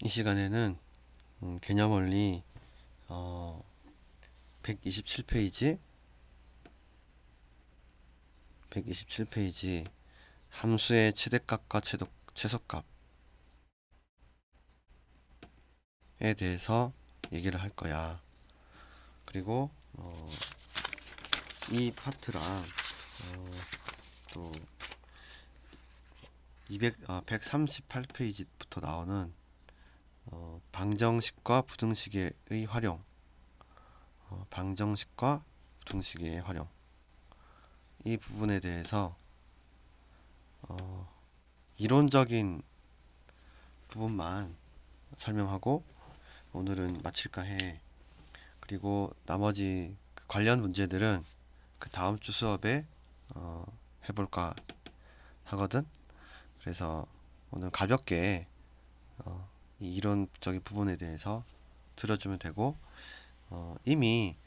이 시간에는 개념 원리 127페이지 127페이지 함수의 최대값과 최소값에 대해서 얘기를 할 거야. 그리고 이 파트랑 또 138페이지부터 나오는 방정식과 부등식의 활용, 방정식과 부등식의 활용, 이 부분에 대해서 이론적인 부분만 설명하고 오늘은 마칠까 해. 그리고 나머지 그 관련 문제들은 그 다음 주 수업에 해볼까 하거든. 그래서 오늘 가볍게 이 이론적인 부분에 대해서 들어주면 되고, 이미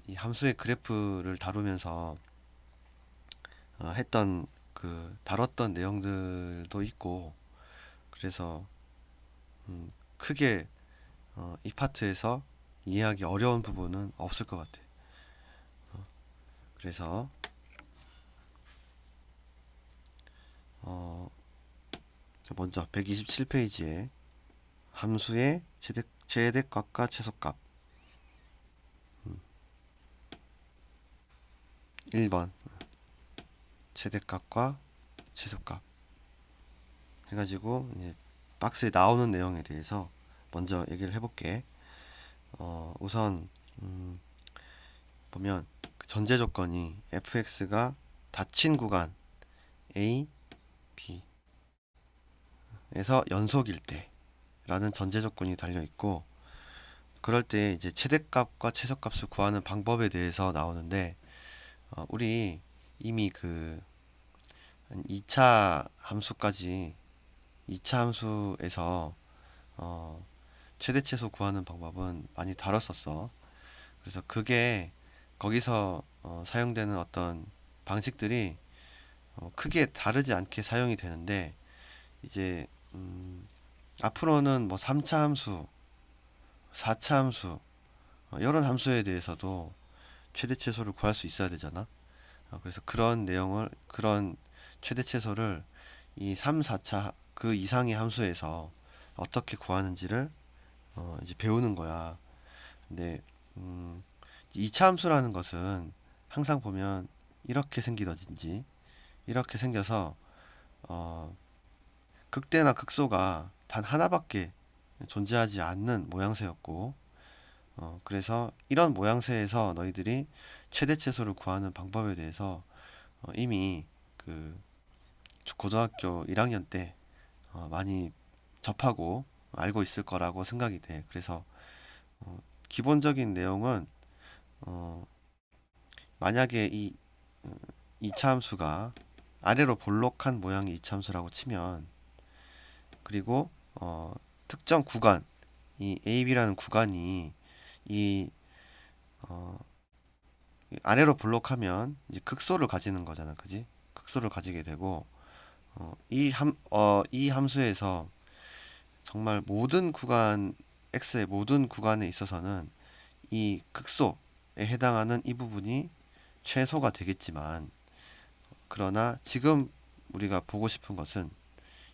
이 함수의 그래프를 다루면서 했던 그 다뤘던 내용들도 있고, 그래서 크게 이 파트에서 이해하기 어려운 부분은 없을 것 같아. 그래서 먼저 127페이지에 함수의 최대값과 최소값 1번 최대값과 최소값 해가지고 이제 박스에 나오는 내용에 대해서 먼저 얘기를 해볼게. 우선 보면 그 전제 조건이 fx가 닫힌 구간 a, b에서 연속일 때라는 전제 조건이 달려 있고, 그럴 때 이제 최대값과 최소값을 구하는 방법에 대해서 나오는데, 우리 이미 그 2차 함수까지 2차 함수에서 최대 최소 구하는 방법은 많이 다뤘었어. 그래서 그게 거기서 사용되는 어떤 방식들이 크게 다르지 않게 사용이 되는데, 이제 앞으로는 뭐 3차 함수, 4차 함수 이런 함수에 대해서도 최대 최소를 구할 수 있어야 되잖아. 그래서 그런 최대 최소를 이 3, 4차 그 이상의 함수에서 어떻게 구하는지를 이제 배우는 거야. 근데 2차 함수라는 것은 항상 보면 이렇게 생기든지 이렇게 생겨서 어, 극대나 극소가 단 하나밖에 존재하지 않는 모양새였고, 그래서 이런 모양새에서 너희들이 최대 최소를 구하는 방법에 대해서 이미 그 고등학교 1학년 때 많이 접하고 알고 있을 거라고 생각이 돼. 그래서 기본적인 내용은 어, 만약에 이 2차 함수가 아래로 볼록한 모양의 2차 함수라고 치면, 그리고 특정 구간, 이 AB라는 구간이 이 어, 아래로 볼록하면 이제 극소를 가지는 거잖아, 그지? 극소를 가지게 되고, 이 함수에서 정말 모든 구간 x의 모든 구간에 있어서는 이 극소에 해당하는 이 부분이 최소가 되겠지만, 그러나 지금 우리가 보고 싶은 것은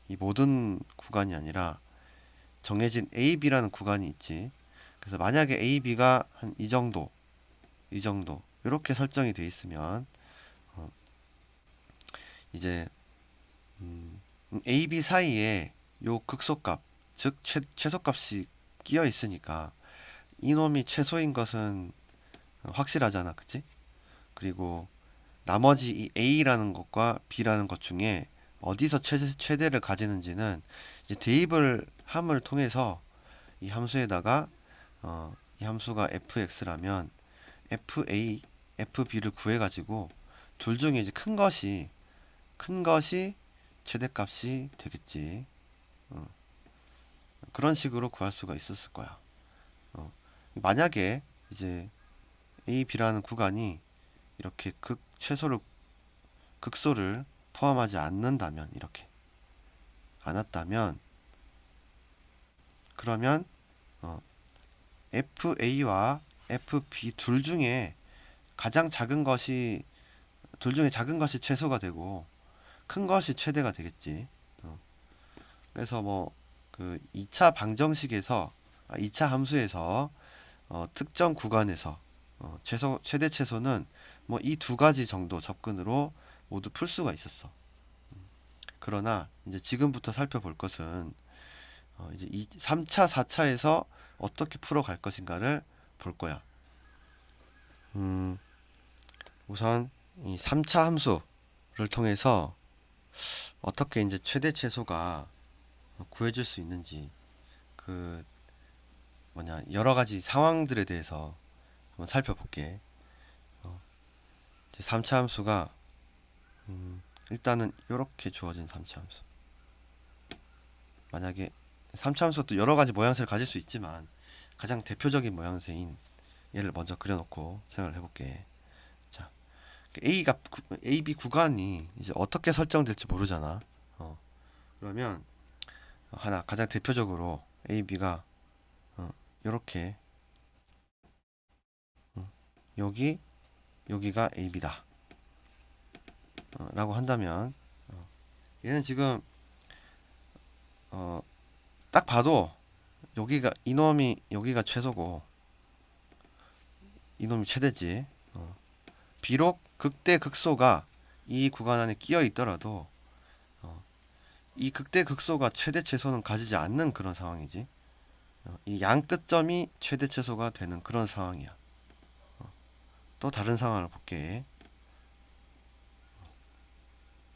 이 모든 구간이 아니라 정해진 AB라는 구간이 있지. 그래서 만약에 AB가 한 이 정도 이렇게 설정이 돼 있으면 이제 AB 사이에 요 극소값, 즉 최소값이 끼어 있으니까 이놈이 최소인 것은 확실하잖아, 그치? 그리고 나머지 이 A라는 것과 B라는 것 중에 어디서 최대를 가지는지는 이제 대입을 함을 통해서 이 함수에다가 이 함수가 fx라면 fa, fb를 구해가지고 둘 중에 이제 큰 것이 최대값이 되겠지. 그런 식으로 구할 수가 있었을 거야. 만약에 이제 a, b라는 구간이 이렇게 극소를 포함하지 않는다면, 이렇게 않았다면 그러면 FA와 FB 둘 중에 작은 것이 최소가 되고 큰 것이 최대가 되겠지. 그래서 뭐 그 2차 방정식에서 2차 함수에서 특정 구간에서 최대 최소는 뭐 이 두 가지 정도 접근으로 모두 풀 수가 있었어. 그러나 이제 지금부터 살펴볼 것은 이제 3차, 4차에서 어떻게 풀어갈 것인가를 볼 거야. 우선 이 3차 함수를 통해서 어떻게 이제 최대 최소가 구해질 수 있는지 그 여러 가지 상황들에 대해서 한번 살펴볼게. 이제 3차 함수가 일단은 이렇게 주어진 3차 함수. 만약에 3차 함수도 여러 가지 모양새를 가질 수 있지만 가장 대표적인 모양새인 얘를 먼저 그려놓고 생각을 해볼게. 자, AB 구간이 이제 어떻게 설정될지 모르잖아. 그러면 하나 가장 대표적으로 AB가 이렇게 여기가 AB다 라고 한다면 얘는 지금 딱 봐도 이놈이 여기가 최소고 이놈이 최대지. 비록 극대 극소가 이 구간 안에 끼어 있더라도 이 극대 극소가 최대 최소는 가지지 않는 그런 상황이지. 이 양 끝점이 최대 최소가 되는 그런 상황이야. 또 다른 상황을 볼게.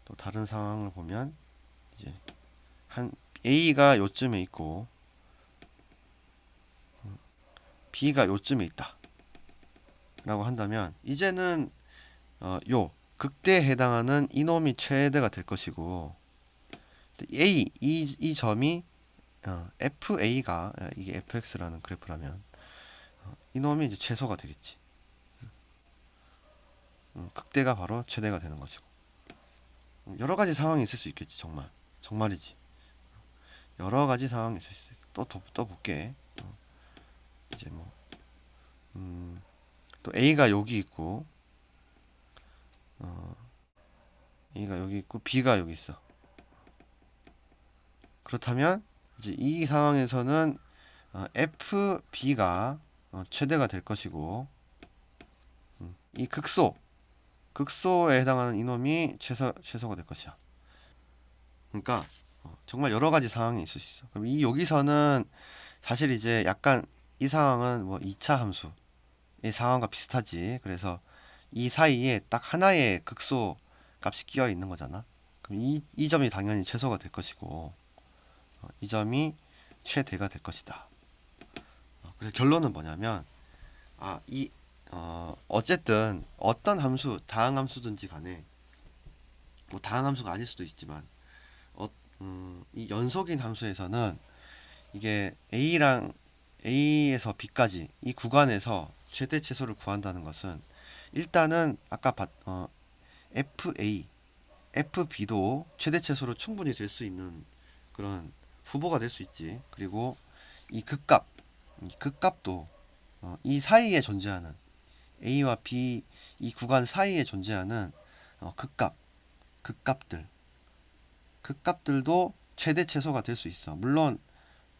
또 다른 상황을 보면 이제 한 A가 요쯤에 있고 B가 요쯤에 있다 라고 한다면 이제는 요 극대에 해당하는 이놈이 최대가 될 것이고 이 점이 FA가 이게 FX라는 그래프라면 이놈이 이제 최소가 되겠지. 극대가 바로 최대가 되는 것이고 여러 가지 상황이 있을 수 있겠지. 정말이지. 여러 가지 상황이 있을 수 있어. 또 볼게. 이제 뭐 또 A가 여기 있고 A가 여기 있고 B가 여기 있어. 그렇다면 이제 이 상황에서는 FB가 최대가 될 것이고 이 극소에 해당하는 이놈이 최소가 될 것이야. 그러니까 정말 여러 가지 상황이 있을 수 있어. 그럼 이 여기서는 사실 이제 약간 이 상황은 뭐 2차 함수의 상황과 비슷하지. 그래서 이 사이에 딱 하나의 극소 값이 끼어 있는 거잖아. 그럼 이 점이 당연히 최소가 될 것이고 이 점이 최대가 될 것이다. 그래서 결론은 뭐냐면 어쨌든 어떤 함수, 다항함수든지 간에 뭐 다항함수가 아닐 수도 있지만 이 연속인 함수에서는 이게 A에서 B까지 이 구간에서 최대 최소를 구한다는 것은 일단은 아까 FB도 최대 최소로 충분히 될 수 있는 그런 후보가 될 수 있지. 그리고 이 극값도 이 사이에 존재하는 A와 B 이 구간 사이에 존재하는 극값들도 최대 최소가 될 수 있어. 물론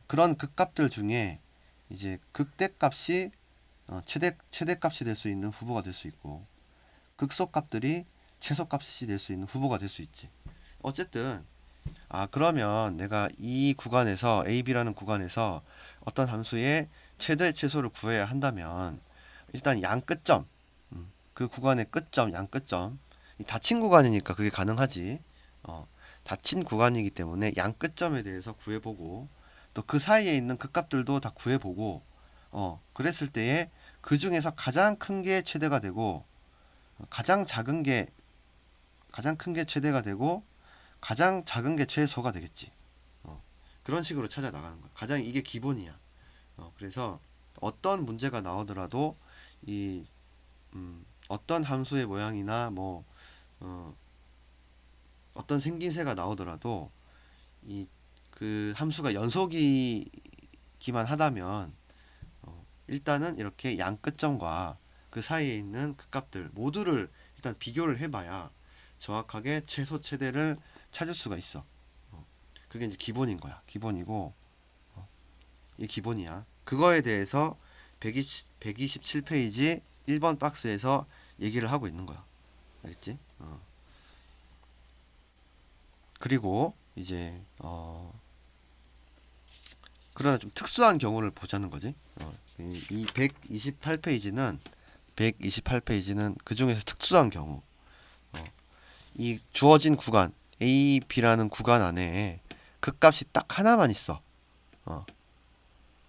그런 극값들 중에 이제 극대값이 최대값이 될 수 있는 후보가 될 수 있고 극소값들이 최소값이 될 수 있는 후보가 될 수 있지. 어쨌든 그러면 내가 이 구간에서 AB라는 구간에서 어떤 함수의 최대 최소를 구해야 한다면 일단 양 끝점 그 구간의 끝점 양 끝점 닫힌 구간이니까 그게 가능하지. 닫힌 구간이기 때문에 양 끝점에 대해서 구해보고 또 그 사이에 있는 극값들도 다 구해보고 그랬을 때에 그 중에서 가장 큰 게 최대가 되고 가장 큰 게 최대가 되고 가장 작은 게 최소가 되겠지. 그런 식으로 찾아 나가는 거야. 가장 이게 기본이야. 그래서 어떤 문제가 나오더라도 이 어떤 함수의 모양이나 뭐 어떤 생김새가 나오더라도 이 그 함수가 연속이 있기만 하다면 일단은 이렇게 양 끝점과 그 사이에 있는 극값들 모두를 일단 비교를 해봐야 정확하게 최소 최대를 찾을 수가 있어. 그게 이제 기본인 거야. 기본이고 이 기본이야. 그거에 대해서 127페이지 1번 박스에서 얘기를 하고 있는 거야. 알겠지? 그리고 이제 그러나 좀 특수한 경우를 보자는 거지. 이 128페이지는 그 중에서 특수한 경우. 이 주어진 구간 A, B라는 구간 안에 극값이 딱 하나만 있어.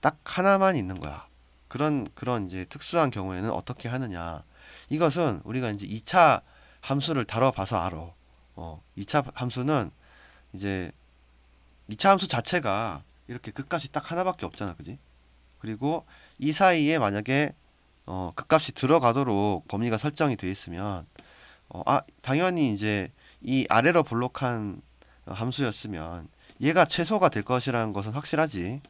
딱 하나만 있는 거야. 그런 이제 특수한 경우에는 어떻게 하느냐. 이것은 우리가 이제 2차 함수를 다뤄봐서 알아. 2차 함수는 이제 2차 함수 자체가 이렇게 극값이 딱 하나밖에 없잖아. 그지? 그리고 이 사이에 만약에 극값이 들어가도록 범위가 설정이 되어 있으면 당연히 이제 이 아래로 볼록한 함수였으면 얘가 최소가 될 것이라는 것은 확실하지.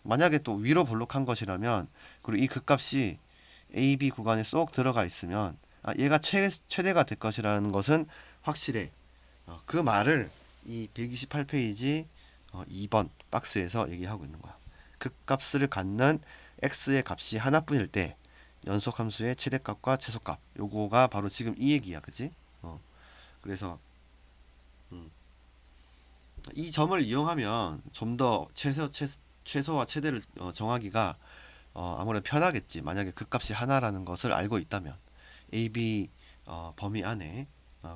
만약에 또 위로 볼록한 것이라면 그리고 이 극값이 A, B 구간에 쏙 들어가 있으면 얘가 최대가 될 것이라는 것은 확실해. 그 말을 이 128페이지 2번 박스에서 얘기하고 있는 거야. 극값을 갖는 x의 값이 하나뿐일 때 연속함수의 최대값과 최소값 요거가 바로 지금 이 얘기야. 그치? 그래서 이 점을 이용하면 좀 더 최소와 최대를 정하기가 아무래도 편하겠지. 만약에 극값이 하나라는 것을 알고 있다면 A, B 범위 안에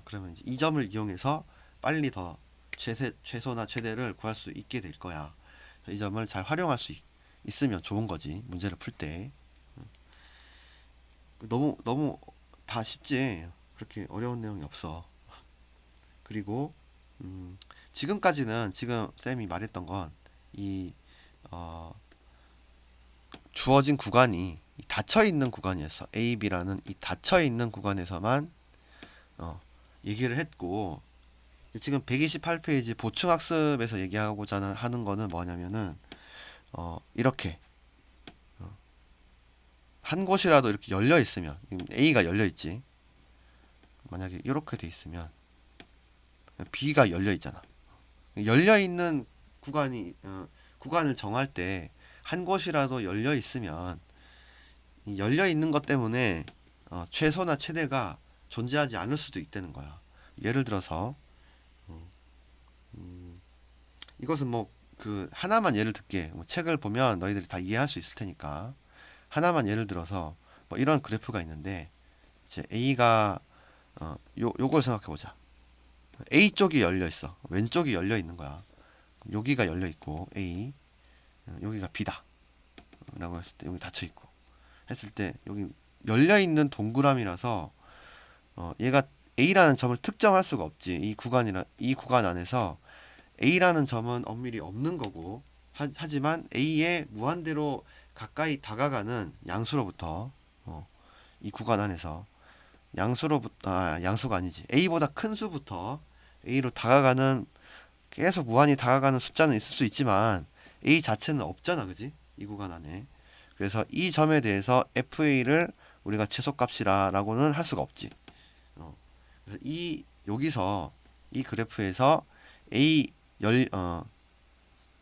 그러면 이제 이 점을 이용해서 빨리 더 최소나 최대를 구할 수 있게 될 거야. 이 점을 잘 활용할 수 있으면 좋은 거지. 문제를 풀 때. 너무 다 쉽지. 그렇게 어려운 내용이 없어. 그리고 지금까지는 지금 쌤이 말했던 건 이 주어진 구간이 닫혀 있는 구간이었어. A, B라는 이 닫혀 있는 구간에서만 얘기를 했고 지금 128페이지 보충학습에서 얘기하고자 하는 거는 뭐냐면은 이렇게 한 곳이라도 이렇게 열려 있으면 A가 열려 있지. 만약에 이렇게 돼 있으면 B가 열려 있잖아. 열려 있는 구간을 정할 때 한 곳이라도 열려 있으면 이 열려 있는 것 때문에 최소나 최대가 존재하지 않을 수도 있다는 거야. 예를 들어서 이것은 뭐 그 하나만 예를 들게. 뭐 책을 보면 너희들이 다 이해할 수 있을 테니까 하나만 예를 들어서 뭐 이런 그래프가 있는데 이제 A가 요걸 생각해 보자. A 쪽이 열려 있어. 왼쪽이 열려 있는 거야. 여기가 열려 있고 A 여기가 B다. 라고 했을 때 여기 닫혀 있고 했을 때 여기 열려 있는 동그라미라서 얘가 A라는 점을 특정할 수가 없지. 이 구간 안에서 A라는 점은 엄밀히 없는 거고 하지만 A에 무한대로 가까이 다가가는 양수로부터 이 구간 안에서 양수가 아니지. A보다 큰 수부터 A로 다가가는 계속 무한히 다가가는 숫자는 있을 수 있지만 A 자체는 없잖아. 그지? 이 구간 안에. 그래서 이 점에 대해서 FA를 우리가 최소값이라고는 할 수가 없지. 그래서 여기서 이 그래프에서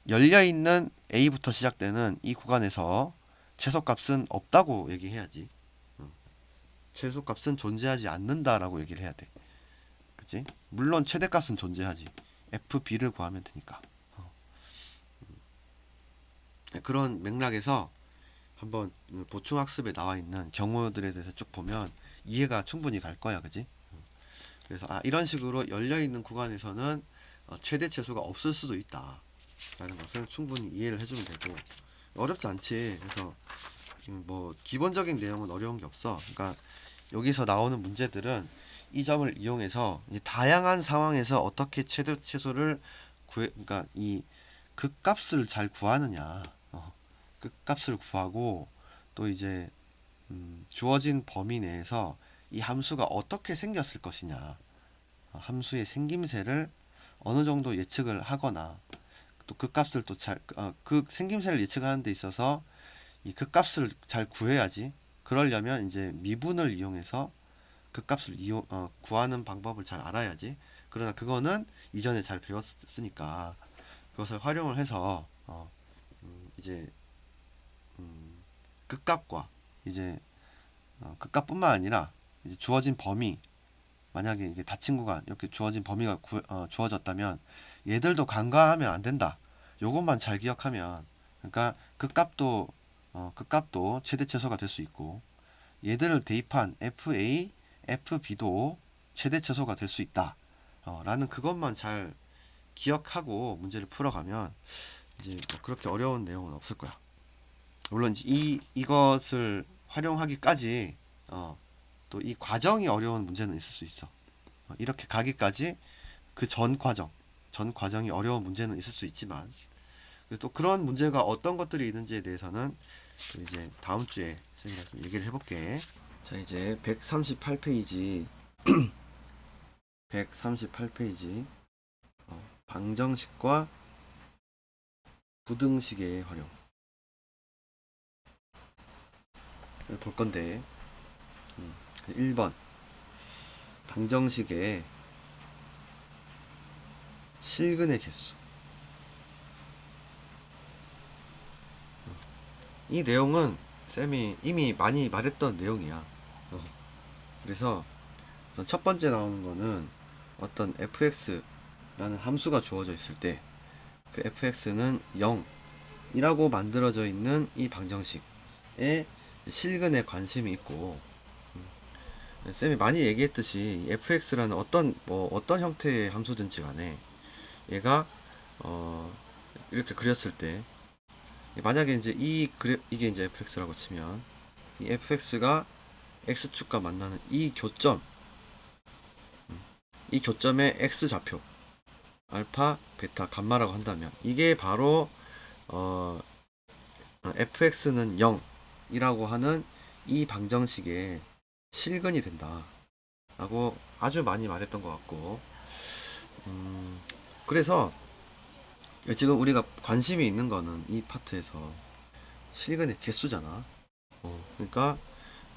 열려 있는 A부터 시작되는 이 구간에서 최소값은 없다고 얘기해야지. 최소값은 존재하지 않는다라고 얘기를 해야 돼. 그치? 물론 최대값은 존재하지. FB를 구하면 되니까. 그런 맥락에서 한번 보충학습에 나와 있는 경우들에 대해서 쭉 보면 이해가 충분히 갈 거야. 그지? 그래서 이런 식으로 열려있는 구간에서는 최대 최소가 없을 수도 있다 라는 것을 충분히 이해를 해주면 되고 어렵지 않지. 그래서 뭐 기본적인 내용은 어려운 게 없어. 그러니까 여기서 나오는 문제들은 이 점을 이용해서 다양한 상황에서 어떻게 최대 최소를 그러니까 이 극값을 잘 구하느냐, 극값을 구하고 또 이제 주어진 범위 내에서 이 함수가 어떻게 생겼을 것이냐, 함수의 생김새를 어느 정도 예측을 하거나 또 극값을 또 그 생김새를 예측하는 데 있어서 이 극값을 잘 구해야지. 그러려면 이제 미분을 이용해서 극값을 구하는 방법을 잘 알아야지. 그러나 그거는 이전에 잘 배웠으니까 그것을 활용을 해서 이제 극값과 이제 극값뿐만 아니라 이제 주어진 범위, 만약에 이게 닫힌 구간 이렇게 주어진 범위가 주어졌다면 얘들도 간과하면 안 된다. 요것만 잘 기억하면, 그러니까 극값도 최대 최소가 될 수 있고 얘들을 대입한 FA, FB도 최대 최소가 될 수 있다. 라는 그것만 잘 기억하고 문제를 풀어가면 이제 뭐 그렇게 어려운 내용은 없을 거야. 물론 이것을 활용하기까지 또 이 과정이 어려운 문제는 있을 수 있어. 이렇게 가기까지 그 전 과정이 어려운 문제는 있을 수 있지만, 또 그런 문제가 어떤 것들이 있는지에 대해서는 이제 다음 주에 선생님이 좀 얘기를 해볼게. 자, 이제 138페이지 138페이지 방정식과 부등식의 활용 볼 건데, 1번 방정식의 실근의 개수. 이 내용은 쌤이 이미 많이 말했던 내용이야. 그래서 우선 첫 번째 나오는 거는 어떤 fx라는 함수가 주어져 있을 때 그 fx는 0이라고 만들어져 있는 이 방정식에 실근에 관심이 있고, 쌤이 많이 얘기했듯이 fx라는 어떤 형태의 함수든지 간에 얘가 이렇게 그렸을 때, 만약에 이제 이게 이제 fx라고 치면 이 fx가 x축과 만나는 이 교점의 x좌표 알파, 베타, 감마라고 한다면 이게 바로 fx는 0이라고 하는 이 방정식의 실근이 된다 라고 아주 많이 말했던 것 같고, 그래서 지금 우리가 관심이 있는 거는 이 파트에서 실근의 개수잖아. 그러니까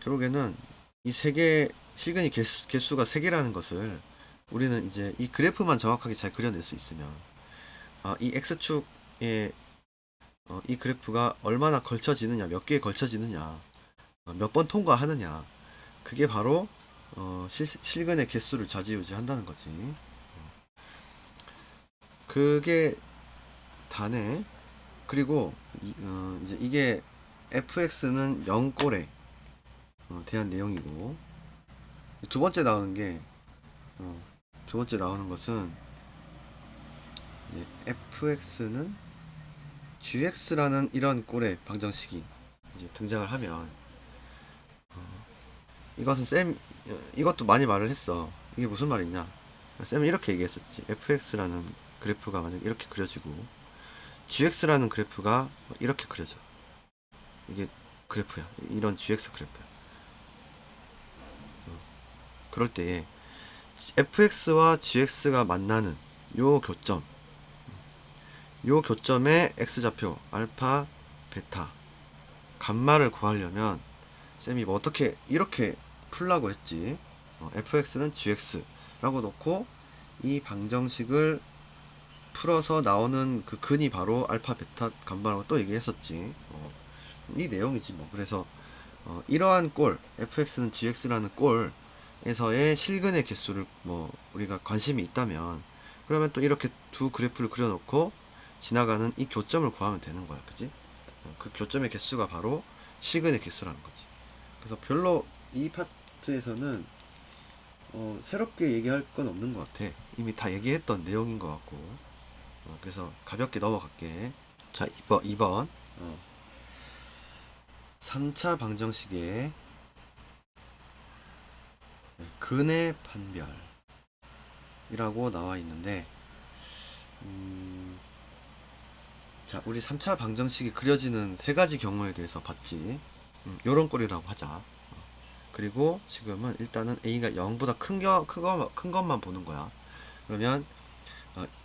결국에는 이 실근의 개수가 3개라는 것을 우리는 이제 이 그래프만 정확하게 잘 그려낼 수 있으면, 이 x축에 이 그래프가 얼마나 걸쳐지느냐, 몇 개에 걸쳐지느냐, 몇 번 통과하느냐, 그게 바로 실근의 개수를 좌지우지 한다는 거지. 그게 다네. 그리고 이제 이게 fx는 0꼴에 대한 내용이고, 두 번째 나오는 것은 fx는 gx라는 이런 꼴의 방정식이 이제 등장을 하면, 이것도 많이 말을 했어. 이게 무슨 말이냐? 쌤은 이렇게 얘기했었지. fx라는 그래프가 만약 이렇게 그려지고 gx라는 그래프가 이렇게 그려져. 이게 그래프야. 이런 gx 그래프야. 그럴 때에 fx와 gx가 만나는 요 교점의 x좌표 알파, 베타, 감마를 구하려면 쌤이 뭐 어떻게 이렇게 풀라고 했지. fx는 gx라고 놓고 이 방정식을 풀어서 나오는 그 근이 바로 알파, 베타, 감마라고 또 얘기했었지. 이 내용이지 뭐. 그래서 이러한 꼴 fx는 gx라는 꼴에서의 실근의 개수를 뭐 우리가 관심이 있다면, 그러면 또 이렇게 두 그래프를 그려놓고 지나가는 이 교점을 구하면 되는 거야. 그지? 그 교점의 개수가 바로 실근의 개수라는 거지. 그래서 별로 이 파트에서는 새롭게 얘기할 건 없는 것 같아. 이미 다 얘기했던 내용인 것 같고, 그래서 가볍게 넘어갈게. 자, 2번 3차 방정식의 근의 판별이라고 나와 있는데, 자, 우리 3차 방정식이 그려지는 3가지 경우에 대해서 봤지. 요런 꼴이라고 하자. 그리고 지금은 일단은 a가 0보다 큰 것만 보는 거야. 그러면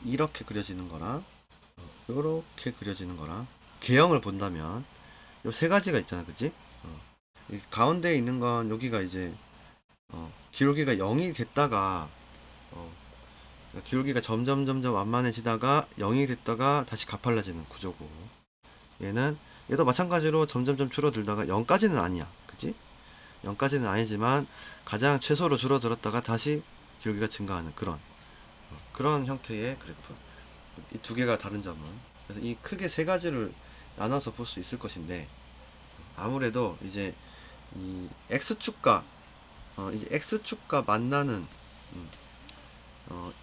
이렇게 그려지는 거랑 요렇게 그려지는 거랑 개형을 본다면 요 세 가지가 있잖아, 그치? 이 가운데에 있는 건 여기가 이제 기울기가 0이 됐다가 어, 기울기가 점점 완만해지다가 0이 됐다가 다시 가팔라지는 구조고, 얘도 마찬가지로 점점점 줄어들다가 0까지는 아니야, 그치? 0까지는 아니지만 가장 최소로 줄어들었다가 다시 기울기가 증가하는 그런 형태의 그래프. 이 두 개가 다른 점은, 그래서 이 크게 세 가지를 나눠서 볼 수 있을 것인데, 아무래도 이제 이 x축과 이제 x축과 만나는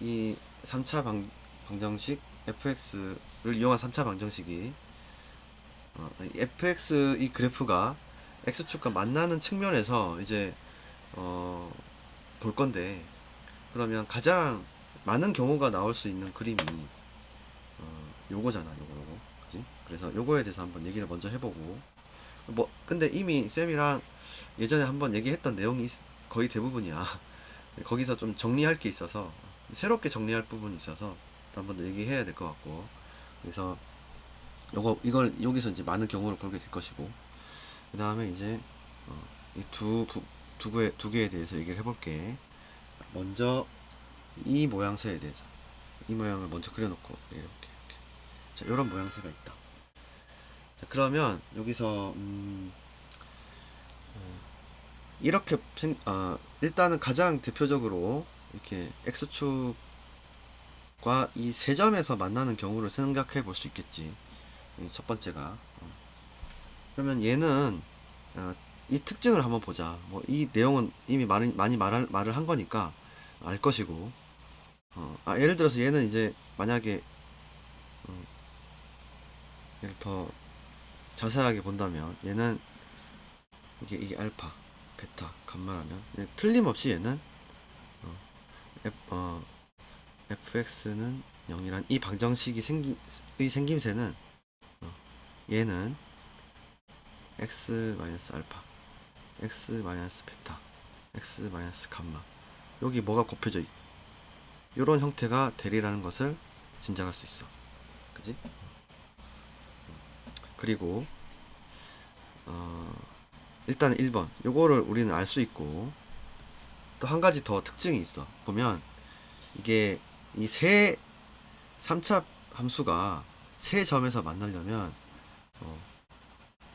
이 3차 방정식 fx를 이용한 3차 방정식이 이 fx 이 그래프가 x축과 만나는 측면에서 이제 볼 건데, 그러면 가장 많은 경우가 나올 수 있는 그림이 요거잖아, 요거, 그지? 그래서 요거에 대해서 한번 얘기를 먼저 해보고, 뭐 근데 이미 쌤이랑 예전에 한번 얘기했던 내용이 거의 대부분이야. 거기서 좀 정리할 게 있어서, 새롭게 정리할 부분이 있어서 한번 더 얘기해야 될 것 같고, 그래서 이걸 여기서 이제 많은 경우를 보게 될 것이고, 그 다음에 이제 이 두 개에 대해서 얘기를 해볼게. 먼저 이 모양새에 대해서, 이 모양을 먼저 그려놓고 이렇게 자, 이런 모양새가 있다. 자, 그러면 여기서 이렇게 일단은 가장 대표적으로 이렇게 x축과 이 세 점에서 만나는 경우를 생각해 볼 수 있겠지. 첫 번째가 그러면 얘는 이 특징을 한번 보자. 뭐 이 내용은 이미 많이 말을 한 거니까 알 것이고, 예를 들어서 얘는 이제 만약에 얘를 더 자세하게 본다면, 얘는 이게 알파, 베타, 감마라면 틀림없이 얘는 fx는 0이란 이 방정식이 생김새는 얘는 x 알파, x 베타, x 감마, 여기 뭐가 곱해져 이런 형태가 되리라는 것을 짐작할 수 있어, 그지? 그리고 일단 1번 요거를 우리는 알 수 있고, 또 한 가지 더 특징이 있어. 보면 이게 이 3차 함수가 세 점에서 만나려면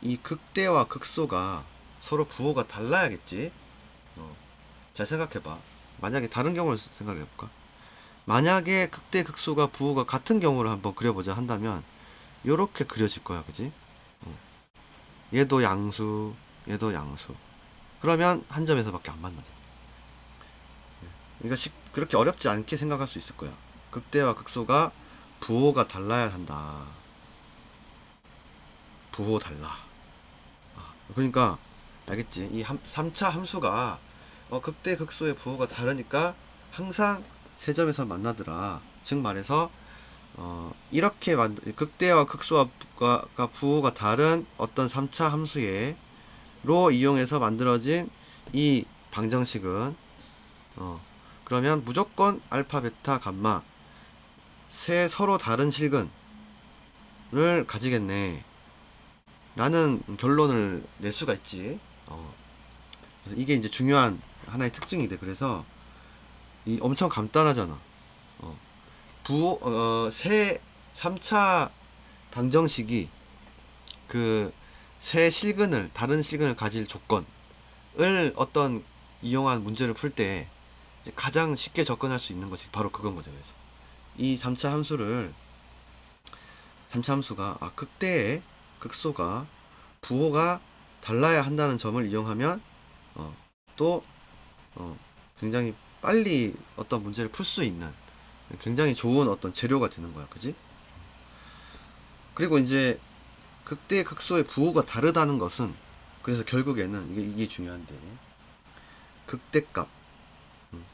이 극대와 극소가 서로 부호가 달라야겠지. 잘 생각해봐. 만약에 다른 경우를 생각해볼까? 만약에 극대 극소가 부호가 같은 경우를 한번 그려보자 한다면 요렇게 그려질 거야, 그지? 얘도 양수, 얘도 양수. 그러면 한 점에서밖에 안 만나죠. 이거 그렇게 어렵지 않게 생각할 수 있을 거야. 극대와 극소가 부호가 달라야 한다. 부호 달라. 그러니까 알겠지? 이 3차 함수가 극대 극소의 부호가 다르니까 항상 세 점에서 만나더라. 즉 말해서 이렇게 극대와 극소가 부호가 다른 어떤 3차 함수로 이용해서 만들어진 이 방정식은 그러면 무조건 알파, 베타, 감마 세 서로 다른 실근을 가지겠네 라는 결론을 낼 수가 있지. 그래서 이게 이제 중요한 하나의 특징이 돼. 그래서 이 엄청 간단하잖아. 부호 3차 방정식이 그 세 실근을 다른 실근을 가질 조건을 어떤 이용한 문제를 풀 때 가장 쉽게 접근할 수 있는 것이 바로 그건 거죠. 그래서 이 3차 함수가 극대의 극소가 부호가 달라야 한다는 점을 이용하면 또 굉장히 빨리 어떤 문제를 풀 수 있는 굉장히 좋은 어떤 재료가 되는 거야, 그지? 그리고 이제 극대 극소의 부호가 다르다는 것은, 그래서 결국에는 이게 중요한데,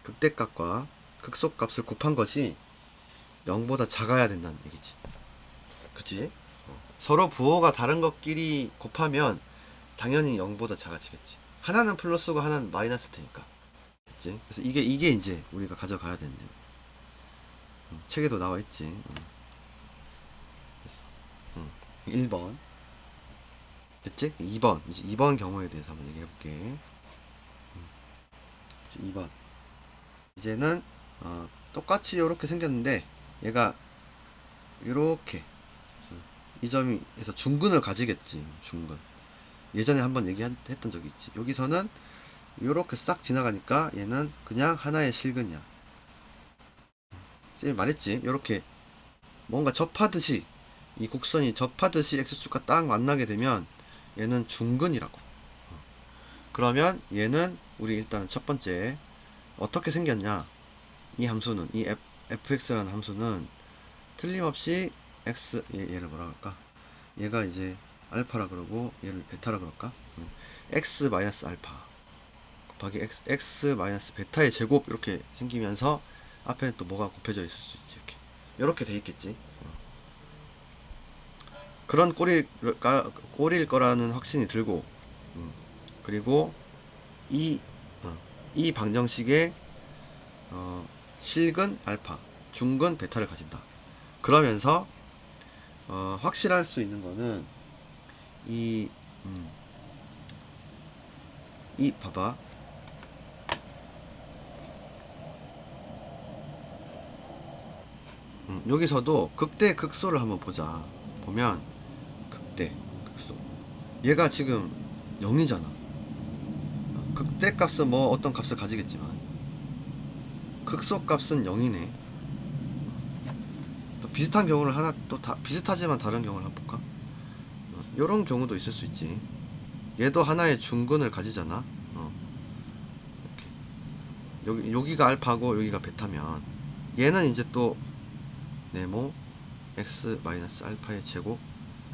극대값과 극소값을 곱한 것이 0보다 작아야 된다는 얘기지, 그치? 서로 부호가 다른 것끼리 곱하면 당연히 0보다 작아지겠지. 하나는 플러스고 하나는 마이너스일 테니까, 그치? 그래서 이게 이제 우리가 가져가야 되는데, 책에도 나와 있지. 1번. 됐지? 2번. 이제 2번 경우에 대해서 한번 얘기해 볼게. 2번. 이제는 똑같이 이렇게 생겼는데 얘가 이렇게 이 점에서 중근을 가지겠지. 중근. 예전에 한번 얘기했던 적이 있지. 여기서는 이렇게 싹 지나가니까 얘는 그냥 하나의 실근이야. 쌤이 말했지. 이렇게 뭔가 접하듯이 이 곡선이 접하듯이 x축과 딱 만나게 되면 얘는 중근이라고. 그러면 얘는 우리 일단 첫 번째 어떻게 생겼냐? 이 함수는 이 fx라는 함수는 틀림없이 x 얘를 뭐라 할까? 얘가 이제 알파라 그러고 얘를 베타라 그럴까? x 마이너스 알파 곱하기 x 마이너스 베타의 제곱 이렇게 생기면서 앞에는 또 뭐가 곱해져 있을 수 있지. 이렇게 돼 있겠지. 그런 꼴일 거라는 확신이 들고, 그리고 이 방정식의 실근 알파, 중근 베타를 가진다. 그러면서 확실할 수 있는 거는 봐봐. 여기서도 극대 극소를 한번 보자. 보면 극대 극소 얘가 지금 0이잖아. 극대 값은 뭐 어떤 값을 가지겠지만 극소 값은 0이네. 또 비슷한 경우를 하나 또 비슷하지만 다른 경우를 한번 볼까? 요런 경우도 있을 수 있지. 얘도 하나의 중근을 가지잖아. 이렇게 여기가 알파고 여기가 베타면 얘는 이제 또 네모 x 마이너스 알파의 제곱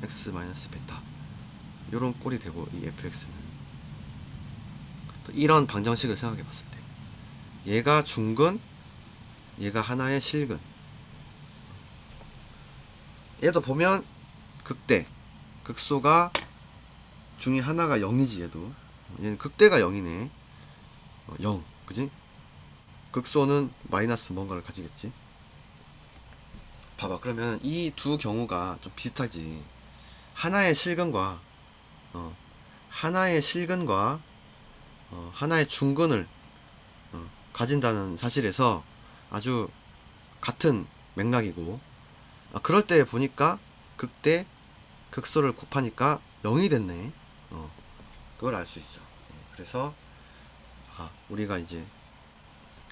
x 마이너스 베타 요런 꼴이 되고, 이 fx는 또 이런 방정식을 생각해 봤을 때 얘가 중근, 얘가 하나의 실근. 얘도 보면 극대 극소가 중에 하나가 0이지. 얘는 극대가 0이네. 0 그지? 극소는 마이너스 뭔가를 가지겠지. 봐봐. 그러면 이 두 경우가 좀 비슷하지. 하나의 실근과 하나의 중근을 가진다는 사실에서 아주 같은 맥락이고, 그럴 때 보니까 극대 극소를 곱하니까 0이 됐네. 그걸 알 수 있어. 그래서 우리가 이제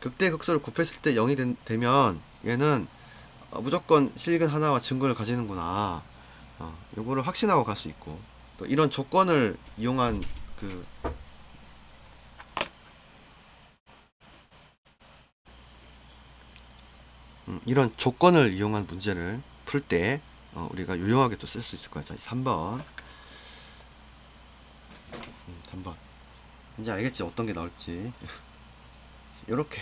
극대 극소를 곱했을 때 0이 되면 얘는 무조건 실근 하나와 증근을 가지는구나. 요거를 확신하고 갈 수 있고, 또 이런 조건을 이용한 이런 조건을 이용한 문제를 풀 때 우리가 유용하게 또 쓸 수 있을 거야. 자, 3번. 3번. 이제 알겠지? 어떤 게 나올지. 요렇게.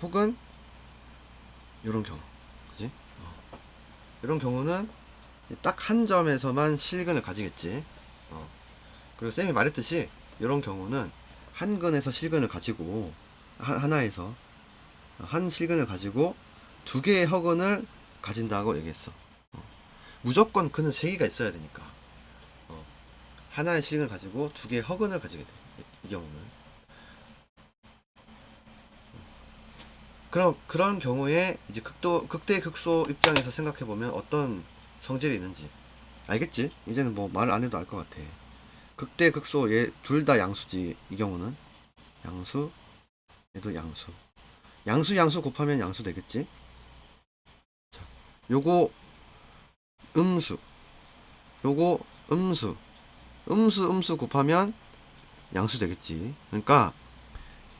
혹은 요런 경우. 그지? 이런 경우는 딱 한 점에서만 실근을 가지겠지. 그리고 쌤이 말했듯이 이런 경우는 한 근에서 실근을 가지고 하나에서 한 실근을 가지고 두 개의 허근을 가진다고 얘기했어. 무조건 근은 세 개가 있어야 되니까 하나의 실근을 가지고 두 개의 허근을 가지게 돼. 이 경우는. 그런 경우에 이제 극대 극소 입장에서 생각해 보면 어떤 성질이 있는지 알겠지? 이제는 뭐 말 안 해도 알 것 같아. 극대 극소 얘 둘 다 양수지. 이 경우는 양수, 얘도 양수. 양수 곱하면 양수 되겠지? 자, 요거 음수, 요거 음수 곱하면 양수 되겠지. 그러니까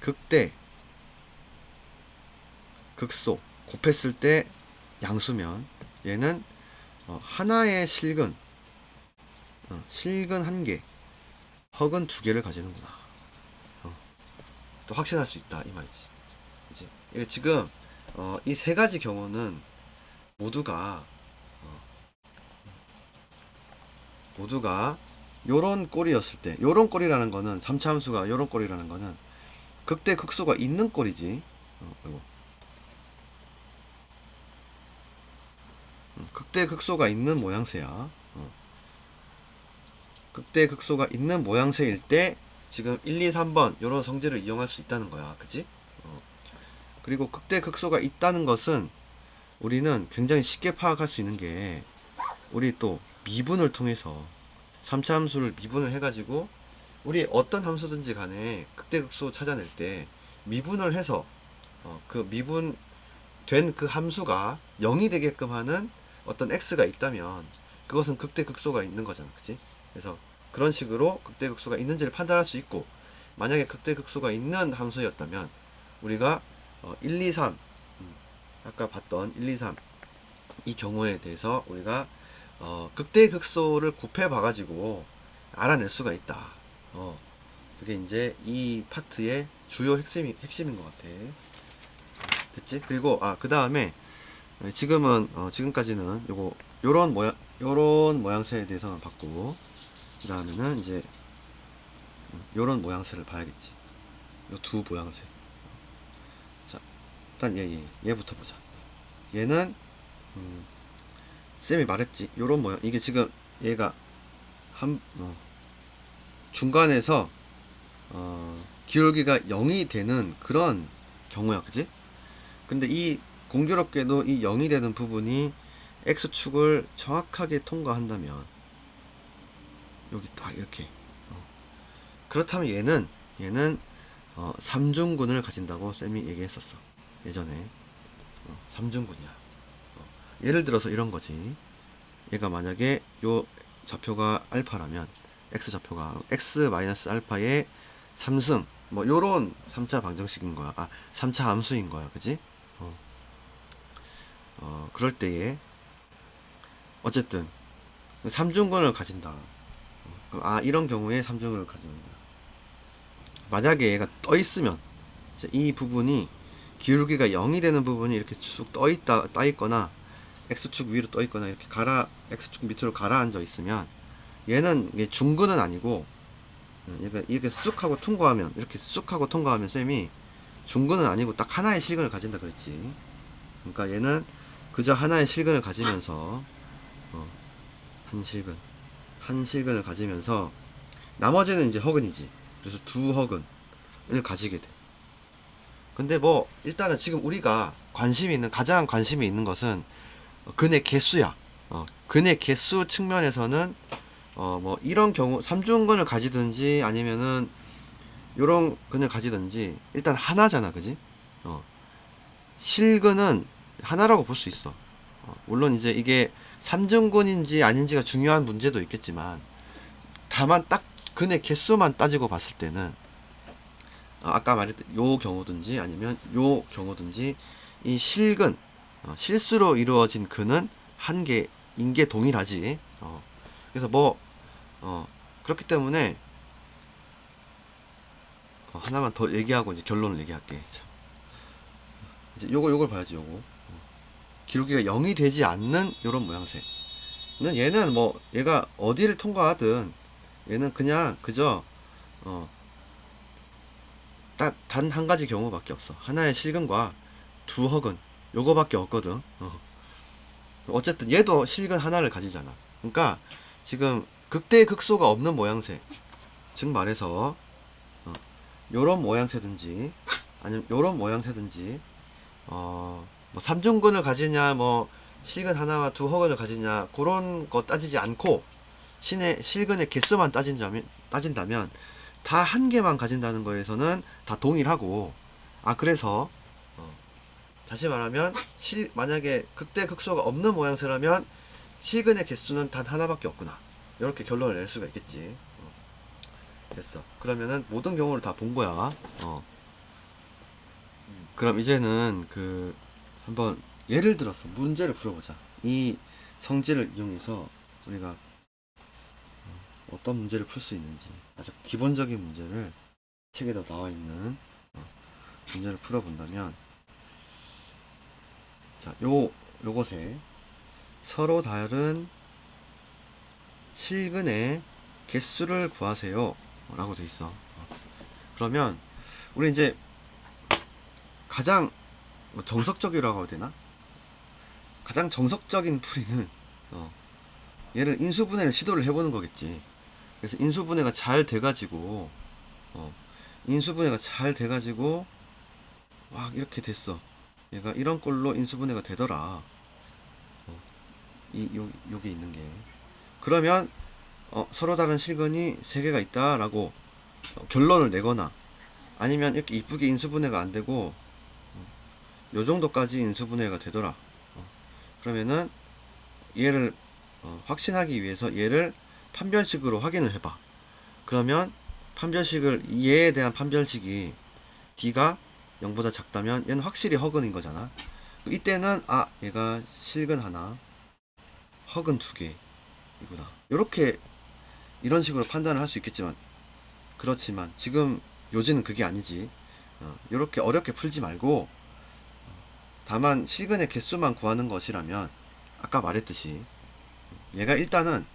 극대 극소 곱했을 때 양수면 얘는 하나의 실근 한 개, 허근 두 개를 가지는구나. 또 확신할 수 있다 이 말이지. 그치? 이게 지금 이 세 가지 경우는 모두가 요런 꼴이었을 때, 요런 꼴이라는 거는 3차 함수가 요런 꼴이라는 거는 극대 극소가 있는 꼴이지. 극대 극소가 있는 모양새야. 극대 극소가 있는 모양새일 때 지금 1, 2, 3번 요런 성질을 이용할 수 있다는 거야. 그치? 그리고 극대 극소가 있다는 것은 우리는 굉장히 쉽게 파악할 수 있는 게, 우리 또 미분을 통해서 3차 함수를 미분을 해가지고 우리 어떤 함수든지 간에 극대극소 찾아낼 때 미분을 해서 그 미분된 그 함수가 0이 되게끔 하는 어떤 x가 있다면 그것은 극대극소가 있는 거잖아. 그치? 그래서 그런 식으로 극대극소가 있는지를 판단할 수 있고, 만약에 극대극소가 있는 함수였다면 우리가 1, 2, 3 아까 봤던 1, 2, 3 이 경우에 대해서 우리가 극대극소를 곱해 봐가지고 알아낼 수가 있다. 그게 이제 이 파트의 주요 핵심인 것 같아. 됐지? 그리고 그 다음에 지금까지는 요런 모양새에 대해서만 봤고, 그 다음에는 이제 요런 모양새를 봐야겠지. 요 두 모양새. 자, 일단 얘부터 보자. 얘는 쌤이 말했지. 요런 모양. 이게 지금 얘가 중간에서 기울기가 0이 되는 그런 경우야. 그지? 근데 이 공교롭게도 이 0이 되는 부분이 x축을 정확하게 통과한다면 여기 딱 이렇게 그렇다면 얘는 3중근을 가진다고 쌤이 얘기했었어. 예전에 3중근이야. 예를 들어서 이런 거지. 얘가 만약에 요 좌표가 알파라면 x좌표가 x-알파의 3승 뭐 요런 3차 방정식인 거야. 3차 함수인 거야. 그지? 그럴 때에 어쨌든 3중근을 가진다. 이런 경우에 3중근을 가진다. 만약에 얘가 떠 있으면 이 부분이 기울기가 0이 되는 부분이 이렇게 쭉 떠 있거나 x축 위로 떠 있거나 이렇게 x축 밑으로 가라앉아 있으면 얘는 중근은 아니고, 얘가 이렇게 쑥 하고 통과하면 쌤이 중근은 아니고 딱 하나의 실근을 가진다 그랬지. 그러니까 얘는 그저 하나의 실근을 가지면서 한 실근을 가지면서 나머지는 이제 허근이지. 그래서 두 허근을 가지게 돼. 근데 뭐 일단은 지금 우리가 가장 관심이 있는 것은 근의 개수야. 근의 개수 측면에서는 뭐 이런 경우 3중근을 가지든지 아니면은 요런 근을 가지든지 일단 하나잖아. 그지? 실근은 하나라고 볼 수 있어. 물론 이제 이게 3중근인지 아닌지가 중요한 문제도 있겠지만, 다만 딱 근의 개수만 따지고 봤을 때는 아까 말했던 요 경우든지 아니면 요 경우든지 이 실근, 실수로 이루어진 근은 한 개인 게 동일하지. 그래서 뭐 그렇기 때문에 하나만 더 얘기하고 이제 결론을 얘기할게. 자, 이제 요걸 봐야지. 요거 기울기가 0이 되지 않는 요런 모양새. 얘는 뭐 얘가 어디를 통과하든 얘는 그냥 그저 딱 단 한 가지 경우밖에 없어. 하나의 실근과 두 허근 요거밖에 없거든. 어쨌든 얘도 실근 하나를 가지잖아. 그러니까 지금 극대극소가 없는 모양새, 즉 말해서 요런 모양새든지 아니면 요런 모양새든지 뭐 3중근을 가지냐 뭐 실근 하나와 두 허근을 가지냐 그런 거 따지지 않고 실근의 개수만 따진다면 다 한 개만 가진다는 거에서는 다 동일하고, 그래서 다시 말하면 만약에 극대극소가 없는 모양새라면 실근의 개수는 단 하나밖에 없구나, 이렇게 결론을 낼 수가 있겠지. 됐어. 그러면은 모든 경우를 다 본 거야. 그럼 이제는 한번 예를 들어서 문제를 풀어보자. 이 성질을 이용해서 우리가 어떤 문제를 풀 수 있는지 아주 기본적인 문제를 책에도 나와 있는 문제를 풀어본다면, 자, 요것에 서로 다른 실근의 개수를 구하세요 라고 돼 있어. 그러면 우리 이제 가장 정석적이라고 해야 되나? 가장 정석적인 풀이는 얘를 인수분해를 시도를 해보는 거겠지. 그래서 인수분해가 잘 돼가지고 인수분해가 잘 돼가지고 막 이렇게 됐어. 얘가 이런 꼴로 인수분해가 되더라. 요게 있는 게. 그러면 서로 다른 실근이 3개가 있다라고 결론을 내거나, 아니면 이렇게 이쁘게 인수분해가 안 되고 요 정도까지 인수분해가 되더라. 그러면은 얘를 확신하기 위해서 얘를 판별식으로 확인을 해봐. 그러면 판별식을, 얘에 대한 판별식이 D가 0보다 작다면 얘는 확실히 허근인 거잖아. 이때는 얘가 실근 하나, 허근 2개 이구나. 요렇게 이런 식으로 판단을 할 수 있겠지만, 그렇지만 지금 요지는 그게 아니지. 요렇게 어렵게 풀지 말고 다만 실근의 개수만 구하는 것이라면, 아까 말했듯이 얘가 일단은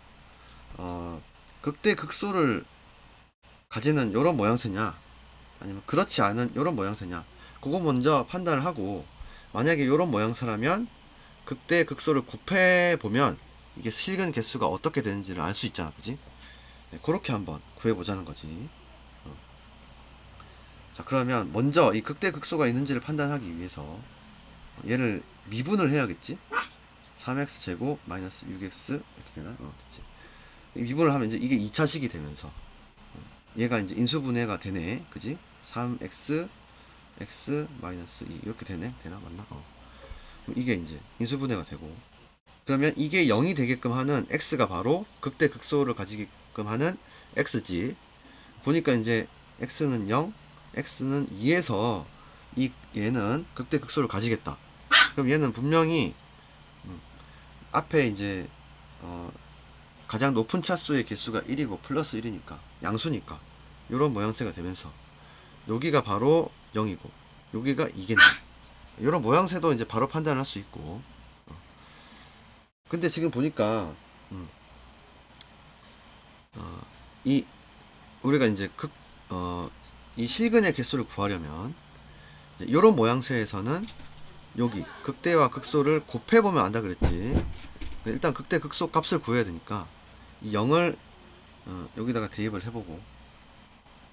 극대 극소를 가지는 요런 모양새냐, 아니면 그렇지 않은 요런 모양새냐, 그거 먼저 판단을 하고, 만약에 요런 모양새라면 극대 극소를 곱해보면 이게 실근 개수가 어떻게 되는지를 알 수 있잖아, 그지? 네, 그렇게 한번 구해보자는 거지. 자, 그러면 먼저 이 극대 극소가 있는지를 판단하기 위해서 얘를 미분을 해야겠지? 3x 제곱 마이너스 6x 이렇게 되나? 됐지. 미분을 하면 이제 이게 2차식이 되면서 얘가 이제 인수분해가 되네, 그지? 3x x 마이너스 2 이렇게 되네, 되나? 맞나? 그럼 이게 이제 인수분해가 되고, 그러면 이게 0이 되게끔 하는 x가 바로 극대 극소를 가지게끔 하는 x지. 보니까 이제 x는 0, x는 2에서 얘는 극대 극소를 가지겠다. 그럼 얘는 분명히 앞에 이제 가장 높은 차수의 개수가 1이고 플러스 1이니까 양수니까 요런 모양새가 되면서 여기가 바로 0이고 여기가 2겠네. 요런 모양새도 이제 바로 판단할 수 있고. 근데 지금 보니까 우리가 이제 이 실근의 개수를 구하려면 이제 요런 모양새에서는 여기 극대와 극소를 곱해보면 안다 그랬지. 일단 극대 극소 값을 구해야 되니까 이 0을 여기다가 대입을 해보고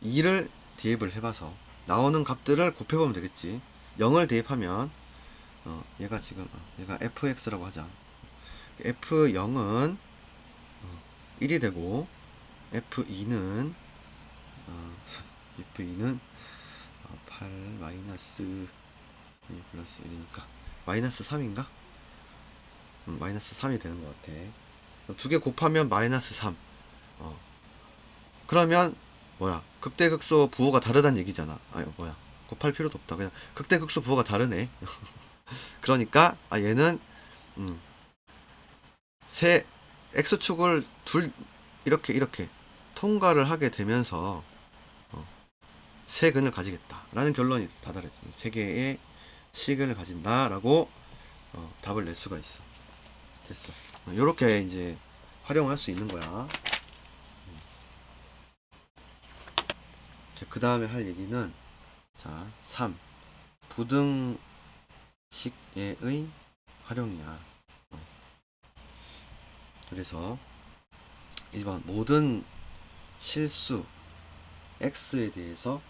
2를 대입을 해봐서 나오는 값들을 곱해보면 되겠지. 0을 대입하면 얘가 지금 얘가 fx라고 하자. f0은 1이 되고 f2는 8 마이너스 2 플러스 1이니까 마이너스 3인가? 마이너스 3이 되는 것 같아. 두 개 곱하면 마이너스 3. 그러면 뭐야, 극대극소 부호가 다르다는 얘기잖아. 뭐야, 곱할 필요도 없다. 그냥 극대극소 부호가 다르네. 그러니까 얘는 세 x축을 이렇게 통과를 하게 되면서 세 근을 가지겠다 라는 결론이 다다르지. 세 개의 시근을 가진다 라고 답을 낼 수가 있어. 됐어. 요렇게 이제 활용할 수 있는 거야. 그 다음에 할 얘기는, 자, 3. 부등식의 활용이야. 그래서 1번 모든 실수 x에 대해서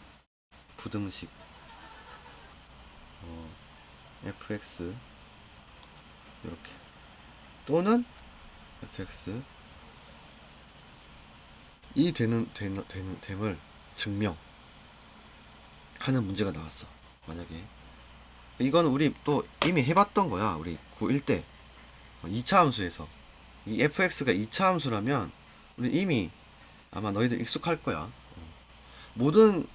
부등식 fx 이렇게 또는 fx 이 됨을 증명하는 문제가 나왔어. 만약에 이건 우리 또 이미 해봤던 거야. 우리 고1 때 2차 함수에서 이 fx가 2차 함수라면 우리 이미 아마 너희들 익숙할 거야. 모든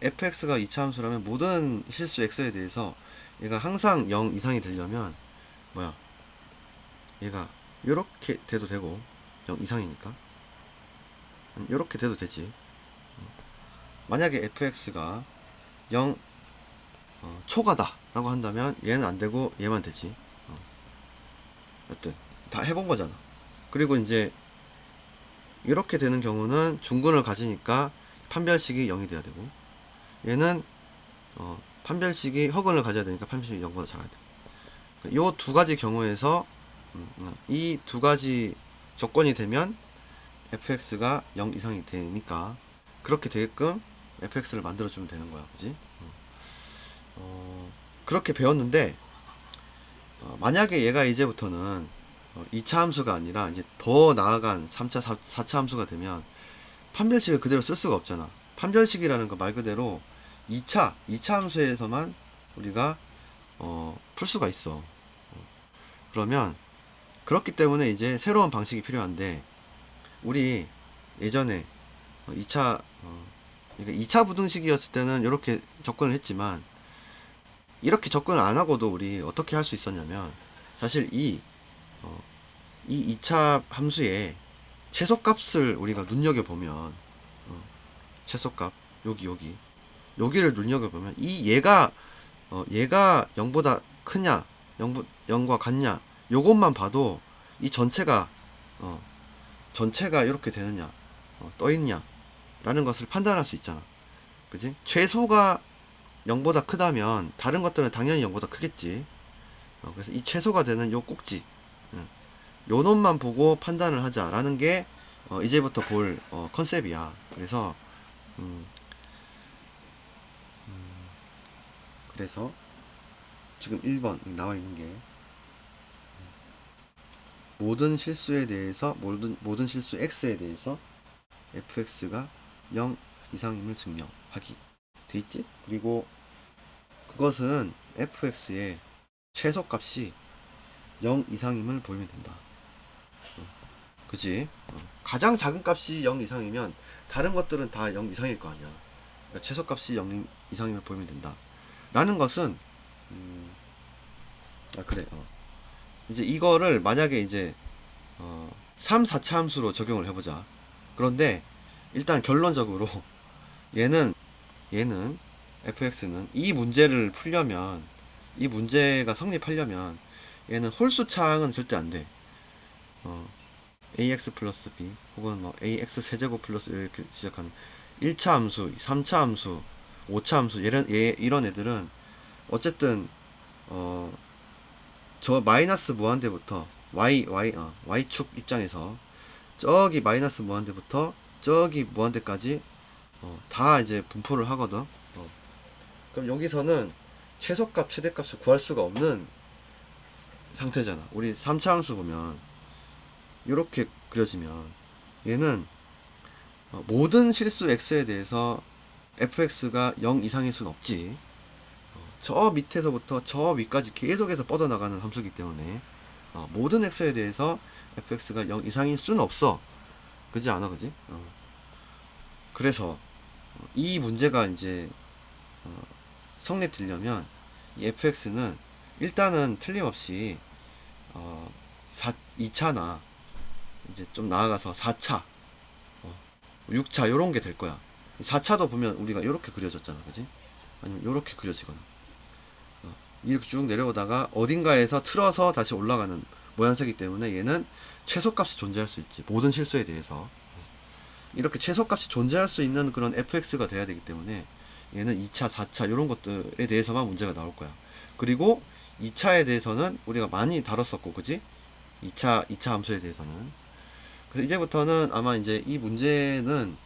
fx가 2차 함수라면 모든 실수 x에 대해서 얘가 항상 0 이상이 되려면 뭐야, 얘가 요렇게 돼도 되고 0 이상이니까 요렇게 돼도 되지. 만약에 fx가 0 초과다 라고 한다면 얘는 안 되고 얘만 되지. 여튼 다 해본 거잖아. 그리고 이제 이렇게 되는 경우는 중근을 가지니까 판별식이 0이 돼야 되고, 얘는 판별식이 허근을 가져야 되니까 판별식이 0보다 작아야 돼. 요 두 가지 경우에서 이 두 가지 조건이 되면 fx가 0 이상이 되니까 그렇게 되게끔 fx를 만들어 주면 되는 거야, 그지? 그렇게 배웠는데 만약에 얘가 이제부터는 2차 함수가 아니라 이제 더 나아간 3차, 4차 함수가 되면 판별식을 그대로 쓸 수가 없잖아. 판별식이라는 거 말 그대로 2차 함수에서만 우리가 풀 수가 있어. 그러면 그렇기 때문에 이제 새로운 방식이 필요한데 우리 예전에 2차 그러니까 2차 부등식이었을 때는 이렇게 접근을 했지만 이렇게 접근을 안 하고도 우리 어떻게 할 수 있었냐면 사실 이 2차 함수의 최소값을 우리가 눈여겨보면 최소값 여기를 눈여겨보면 얘가 0보다 크냐 0과 같냐 요것만 봐도 이 전체가 이렇게 되느냐 떠있냐 라는 것을 판단할 수 있잖아, 그지? 최소가 0보다 크다면 다른 것들은 당연히 0보다 크겠지. 그래서 이 최소가 되는 요 꼭지 요 놈만 보고 판단을 하자라는 게 이제부터 볼 컨셉이야. 그래서 지금 1번 나와 있는 게 모든 실수에 대해서 모든 실수 x에 대해서 fx가 0 이상임을 증명하기 돼 있지. 그리고 그것은 fx의 최소값이 0 이상임을 보이면 된다. 그치? 가장 작은 값이 0 이상이면 다른 것들은 다 0 이상일 거 아니야. 그러니까 최소값이 0 이상임을 보이면 된다. 라는 것은 그래. 이제 이거를 만약에 이제 3, 4차 함수로 적용을 해보자. 그런데 일단 결론적으로 얘는 fx는 이 문제를 풀려면 이 문제가 성립하려면 얘는 홀수 차항은 절대 안 돼. ax 플러스 b 혹은 뭐 ax 세제곱 플러스 이렇게 시작하는 1차 함수, 3차 함수, 5차 함수 이런 애들은 어쨌든 저 마이너스 무한대부터 y축 입장에서 저기 마이너스 무한대부터 저기 무한대까지 다 이제 분포를 하거든. 그럼 여기서는 최소값 최대값을 구할 수가 없는 상태잖아. 우리 3차 함수 보면 이렇게 그려지면 얘는 모든 실수 x에 대해서 fx가 0 이상일 순 없지. 저 밑에서부터 저 위까지 계속해서 뻗어나가는 함수이기 때문에 모든 x에 대해서 fx가 0 이상일 수는 없어. 그지 않아, 그지? 그래서 이 문제가 이제 성립되려면 이 fx는 일단은 틀림없이 2차나 이제 좀 나아가서 4차, 6차 요런 게 될 거야. 4차도 보면 우리가 이렇게 그려졌잖아, 그지? 아니면 이렇게 그려지거나 이렇게 쭉 내려오다가 어딘가에서 틀어서 다시 올라가는 모양새이기 때문에 얘는 최소값이 존재할 수 있지. 모든 실수에 대해서 이렇게 최소값이 존재할 수 있는 그런 fx가 돼야 되기 때문에 얘는 2차, 4차 이런 것들에 대해서만 문제가 나올 거야. 그리고 2차에 대해서는 우리가 많이 다뤘었고, 그지? 2차 함수에 대해서는. 그래서 이제부터는 아마 이제 이 문제는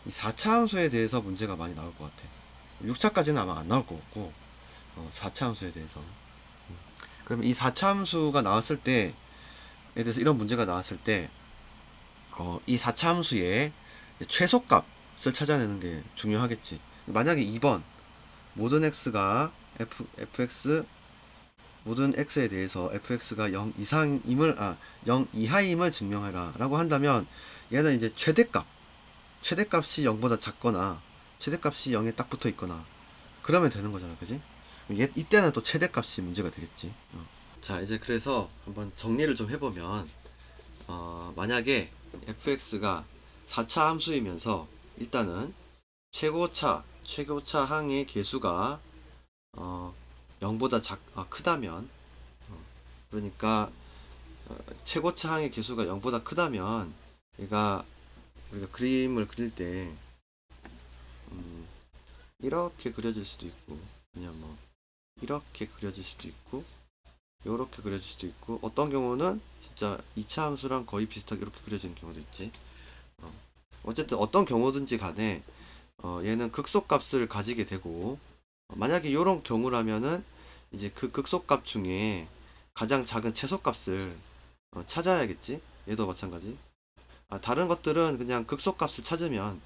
이 4차 함수에 대해서 문제가 많이 나올 것 같아. 6차까지는 아마 안 나올 것 같고 4차 함수에 대해서. 그러면 이 4차 함수가 나왔을 때에 대해서 이런 문제가 나왔을 때 이 4차 함수의 최소값을 찾아내는 게 중요하겠지. 만약에 2번 모든 x가 fx 모든 x에 대해서 fx가 0 이상임을 0 이하임을 증명해라 라고 한다면 얘는 이제 최대값이 0보다 작거나 최대값이 0에 딱 붙어 있거나 그러면 되는 거잖아, 그지? 이때는 또 최대값이 문제가 되겠지. 자, 이제 그래서 한번 정리를 좀 해보면 만약에 fx가 4차 함수이면서 일단은 최고차 항의 개수가 0보다 크다면 그러니까 최고차 항의 개수가 0보다 크다면 우리가 그림을 그릴 때 이렇게 그려질 수도 있고 그냥 뭐 이렇게 그려질 수도 있고 이렇게 그려질 수도 있고, 어떤 경우는 진짜 2차 함수랑 거의 비슷하게 이렇게 그려지는 경우도 있지. 어, 어쨌든 어떤 경우든지 간에 얘는 극소값을 가지게 되고, 만약에 이런 경우라면은 이제 그 극소값 중에 가장 작은 최소값을 찾아야겠지. 얘도 마찬가지. 다른 것들은 그냥 극소값을 찾으면,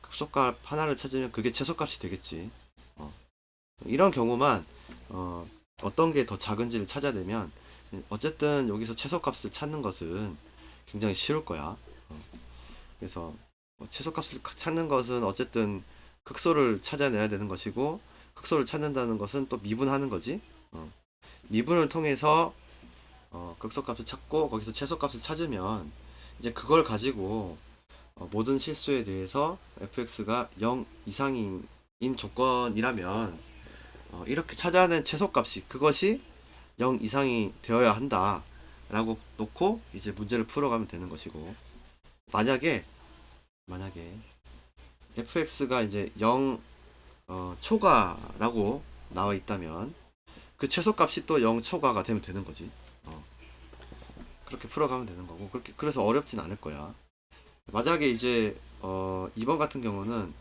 극소값 하나를 찾으면 그게 최소값이 되겠지. 어, 이런 경우만 어떤 게 더 작은지를 찾아내면, 어쨌든 여기서 최소값을 찾는 것은 굉장히 쉬울 거야. 그래서 최소값을 찾는 것은 어쨌든 극소를 찾아내야 되는 것이고, 극소를 찾는다는 것은 또 미분하는 거지. 미분을 통해서 극소값을 찾고 거기서 최소값을 찾으면 이제 그걸 가지고 모든 실수에 대해서 fx가 0 이상인 조건이라면 이렇게 찾아낸 최소값이 그것이 0 이상이 되어야 한다 라고 놓고 이제 문제를 풀어가면 되는 것이고, 만약에 fx가 이제 0 초과라고 나와 있다면 그 최소값이 또 0 초과가 되면 되는 거지. 그렇게 풀어가면 되는 거고, 그래서 어렵진 않을 거야. 만약에 이제 2번 같은 경우는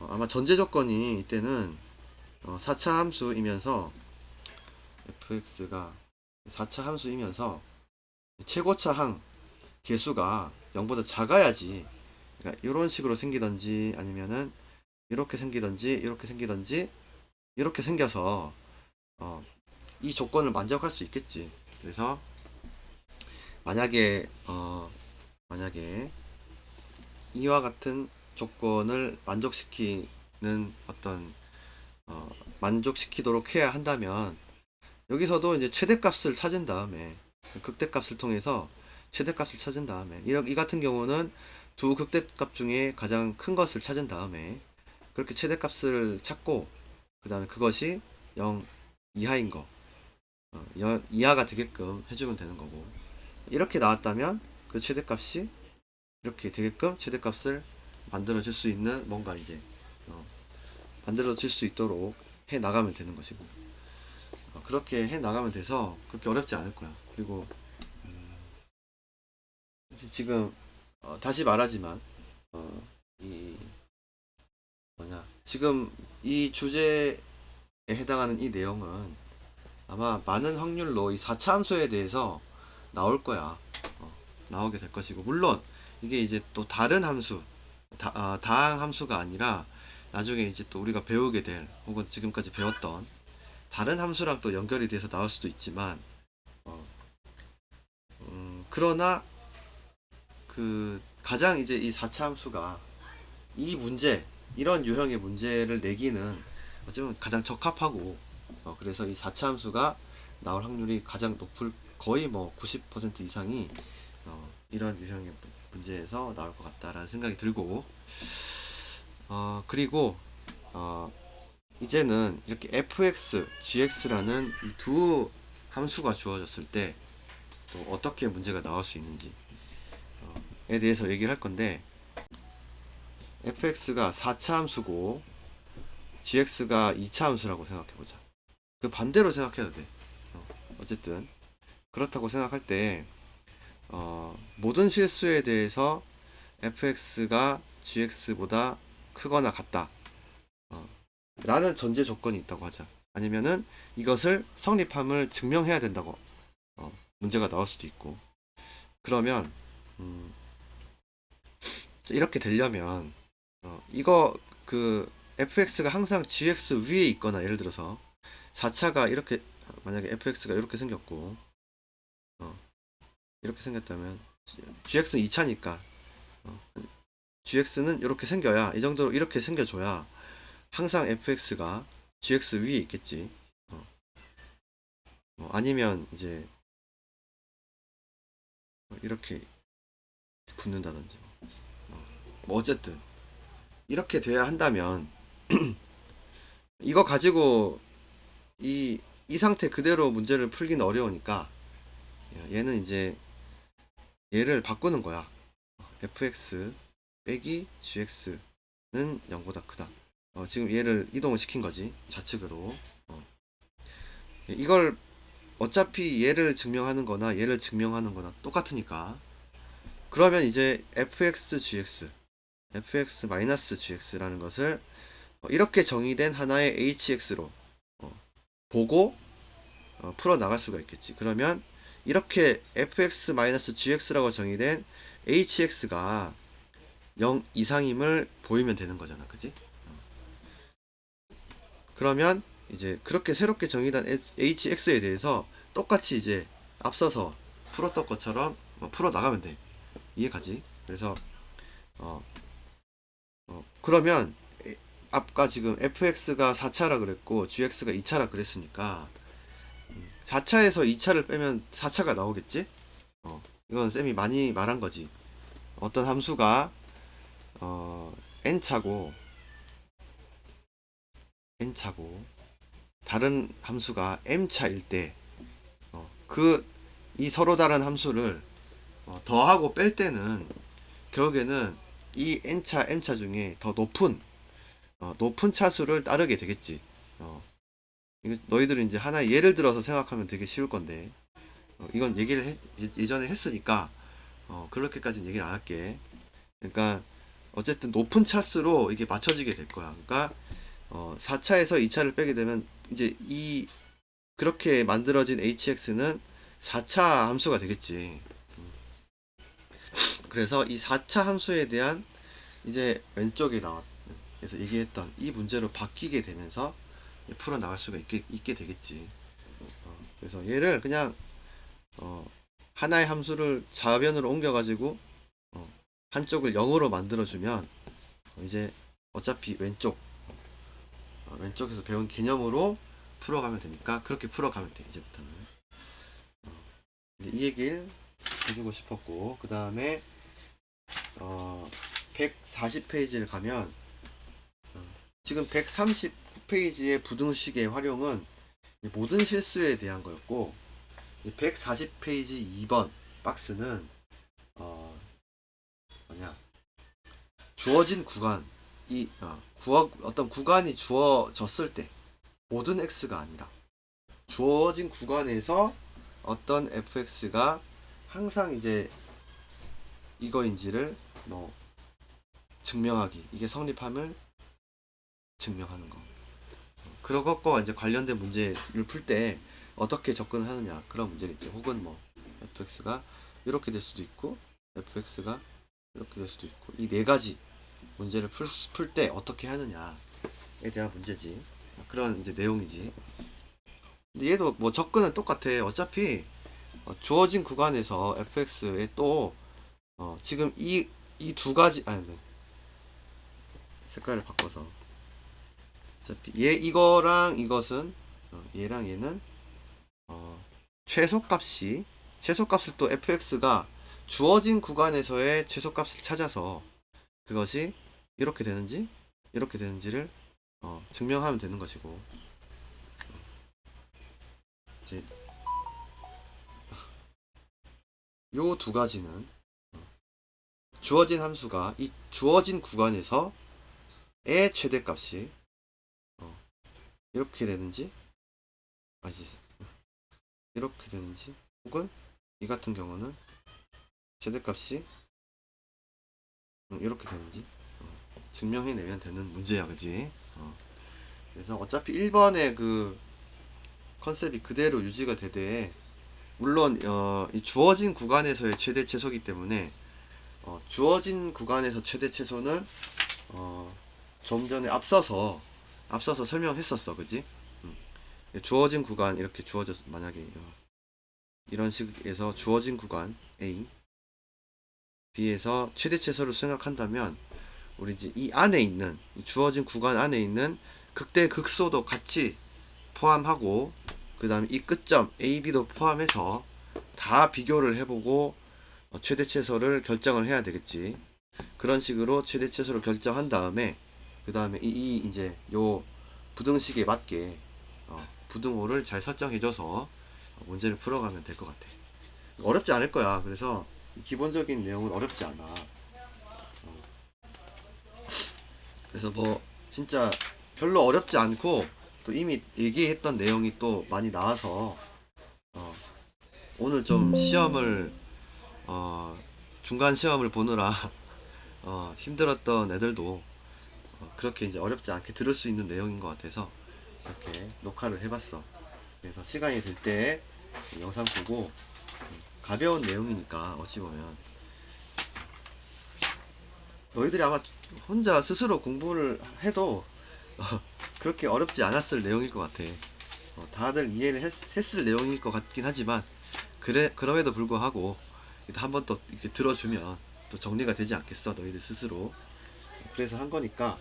아마 전제 조건이 이때는 4차 함수이면서 fx가 4차 함수이면서 최고차 항 개수가 0보다 작아야지, 그러니까 이런 식으로 생기던지 아니면은 이렇게 생기던지 이렇게 생기던지 이렇게 생겨서 이 조건을 만족할 수 있겠지. 그래서 만약에 이와 같은 조건을 만족시키는 어떤 만족시키도록 해야 한다면, 여기서도 이제 최대값을 찾은 다음에 극대값을 통해서 최대값을 찾은 다음에 이 같은 경우는 두 극대값 중에 가장 큰 것을 찾은 다음에 그렇게 최대값을 찾고, 그 다음에 그것이 0 이하인 거, 이하가 되게끔 해주면 되는 거고, 이렇게 나왔다면 그 최대값이 이렇게 되게끔 최대값을 만들어줄 수 있는 뭔가 이제 만들어질 수 있도록 해 나가면 되는 것이고, 그렇게 해 나가면 돼서 그렇게 어렵지 않을 거야. 그리고 지금 다시 말하지만 이 뭐냐, 지금 이 주제에 해당하는 이 내용은 아마 많은 확률로 이 4차 함수에 대해서 나올 거야. 나오게 될 것이고, 물론 이게 이제 또 다른 함수, 다항 함수가 아니라 나중에 이제 또 우리가 배우게 될, 혹은 지금까지 배웠던 다른 함수랑 또 연결이 돼서 나올 수도 있지만, 그러나 그 가장 이제 이 4차 함수가 이 문제, 이런 유형의 문제를 내기는 어쩌면 가장 적합하고, 그래서 이 4차 함수가 나올 확률이 가장 높을, 거의 뭐 90% 이상이 이런 유형의 문제에서 나올 것 같다라는 생각이 들고, 그리고 이제는 이렇게 fx, gx라는 이 두 함수가 주어졌을 때 또 어떻게 문제가 나올 수 있는지에 대해서 얘기를 할 건데, fx가 4차 함수고 gx가 2차 함수라고 생각해보자. 그 반대로 생각해도 돼. 어쨌든 그렇다고 생각할 때 모든 실수에 대해서 fx가 gx보다 크거나 같다 라는 전제 조건이 있다고 하자. 아니면은 이것을 성립함을 증명해야 된다고 문제가 나올 수도 있고. 그러면 이렇게 되려면 이거 그 fx가 항상 gx 위에 있거나, 예를 들어서 4차가 이렇게, 만약에 fx가 이렇게 생겼고 이렇게 생겼다면 gx는 2차니까 gx는 이렇게 생겨야, 이 정도로 이렇게 생겨줘야 항상 fx가 gx 위에 있겠지. 아니면 이제 이렇게 붙는다든지 뭐 어쨌든 이렇게 돼야 한다면 이거 가지고 이 상태 그대로 문제를 풀기는 어려우니까 얘는 이제 얘를 바꾸는 거야. fx 빼기 gx는 0보다 크다. 지금 얘를 이동을 시킨 거지, 좌측으로. 이걸 어차피 얘를 증명하는 거나 얘를 증명하는 거나 똑같으니까. 그러면 이제 fx-gx라는 것을 이렇게 정의된 하나의 hx로 보고 풀어 나갈 수가 있겠지. 그러면 이렇게 fx-gx라고 정의된 hx가 0 이상임을 보이면 되는 거잖아. 그지? 그러면 이제 그렇게 새롭게 정의된 hx에 대해서 똑같이 이제 앞서서 풀었던 것처럼 풀어 나가면 돼. 이해가지? 그래서 그러면 아까 지금 fx가 4차라 그랬고 gx가 2차라 그랬으니까 4차에서 2차를 빼면 4차가 나오겠지? 이건 쌤이 많이 말한 거지. 어떤 함수가 n차고 다른 함수가 m차일 때 이 서로 다른 함수를 더하고 뺄 때는 결국에는 이 n차 m차 중에 더 높은 차수를 따르게 되겠지. 이거 너희들은 이제 하나의 예를 들어서 생각하면 되게 쉬울 건데 이건 얘기를 예전에 했으니까 그렇게까지는 얘기는 안 할게. 그러니까 어쨌든 높은 차수로 이게 맞춰지게 될 거야. 그러니까 4차에서 2차를 빼게 되면 이제 그렇게 만들어진 hx는 4차 함수가 되겠지. 그래서 이 4차 함수에 대한 이제 왼쪽에 그래서 얘기했던 이 문제로 바뀌게 되면서 풀어 나갈 수가 있게 되겠지. 그래서 얘를 그냥 하나의 함수를 좌변으로 옮겨가지고 한쪽을 0으로 만들어주면 이제 어차피 왼쪽에서 배운 개념으로 풀어가면 되니까 그렇게 풀어가면 돼. 이제부터는 이 얘기를 해주고 싶었고, 그 다음에 140페이지를 가면 지금 139페이지의 부등식의 활용은 모든 실수에 대한 거였고 140페이지 2번 박스는 주어진 구간 어떤 구간이 주어졌을 때 모든 x가 아니라 주어진 구간에서 어떤 fx가 항상 이제 이거인지를 증명하기, 이게 성립함을 증명하는 거. 그런 것과 이제 관련된 문제를 풀 때 어떻게 접근하느냐, 그런 문제겠지. 혹은 fx가 이렇게 될 수도 있고 fx가 이렇게 될 수도 있고, 이 네 가지 문제를 풀 때 어떻게 하느냐에 대한 문제지. 그런 이제 내용이지. 근데 얘도 접근은 똑같아. 어차피 주어진 구간에서 fx에 또 지금 이 두 가지 색깔을 바꿔서 어차피 이거랑 이것은 얘랑 얘는 최소값을 또 fx가 주어진 구간에서의 최소값을 찾아서 그것이 이렇게 되는지를 증명하면 되는 것이고, 이제 요 두 가지는 주어진 함수가 이 주어진 구간에서의 최대값이 이렇게 되는지 이렇게 되는지, 혹은 이 같은 경우는 최대값이 이렇게 되는지 증명해내면 되는 문제야. 그지? 그래서 어차피 1번의 그 컨셉이 그대로 유지가 되되, 물론 이 주어진 구간에서의 최대 최소이기 때문에 주어진 구간에서 최대 최소는 좀 전에 앞서서 설명했었어. 그지? 주어진 구간, 이렇게 만약에 이런 식에서 주어진 구간 A, B에서 최대 최소를 생각한다면 우리 이제 이 주어진 구간 안에 있는 극대 극소도 같이 포함하고, 그 다음에 이 끝점 A, B도 포함해서 다 비교를 해보고 최대 최소를 결정을 해야 되겠지. 그런 식으로 최대 최소를 결정한 다음에 그 다음에 이제 요 부등식에 맞게 부등호를 잘 설정해줘서 문제를 풀어가면 될 것 같아. 어렵지 않을 거야. 그래서 기본적인 내용은 어렵지 않아. 그래서 진짜 별로 어렵지 않고, 또 이미 얘기했던 내용이 또 많이 나와서 오늘 좀 시험을 중간 시험을 보느라 힘들었던 애들도 그렇게 이제 어렵지 않게 들을 수 있는 내용인 것 같아서 이렇게 녹화를 해봤어. 그래서 시간이 될 때 영상 보고 가벼운 내용이니까 어찌 보면 너희들이 아마 혼자 스스로 공부를 해도 그렇게 어렵지 않았을 내용일 것 같아. 다들 이해를 했을 내용일 것 같긴 하지만 그럼에도 불구하고 한번 또 이렇게 들어주면 또 정리가 되지 않겠어 너희들 스스로. 그래서 한 거니까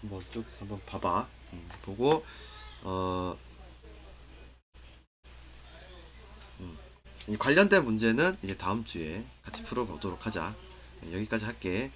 한번 쭉 한번 봐봐. 보고 어, 이 관련된 문제는 이제 다음 주에 같이 풀어보도록 하자. 여기까지 할게.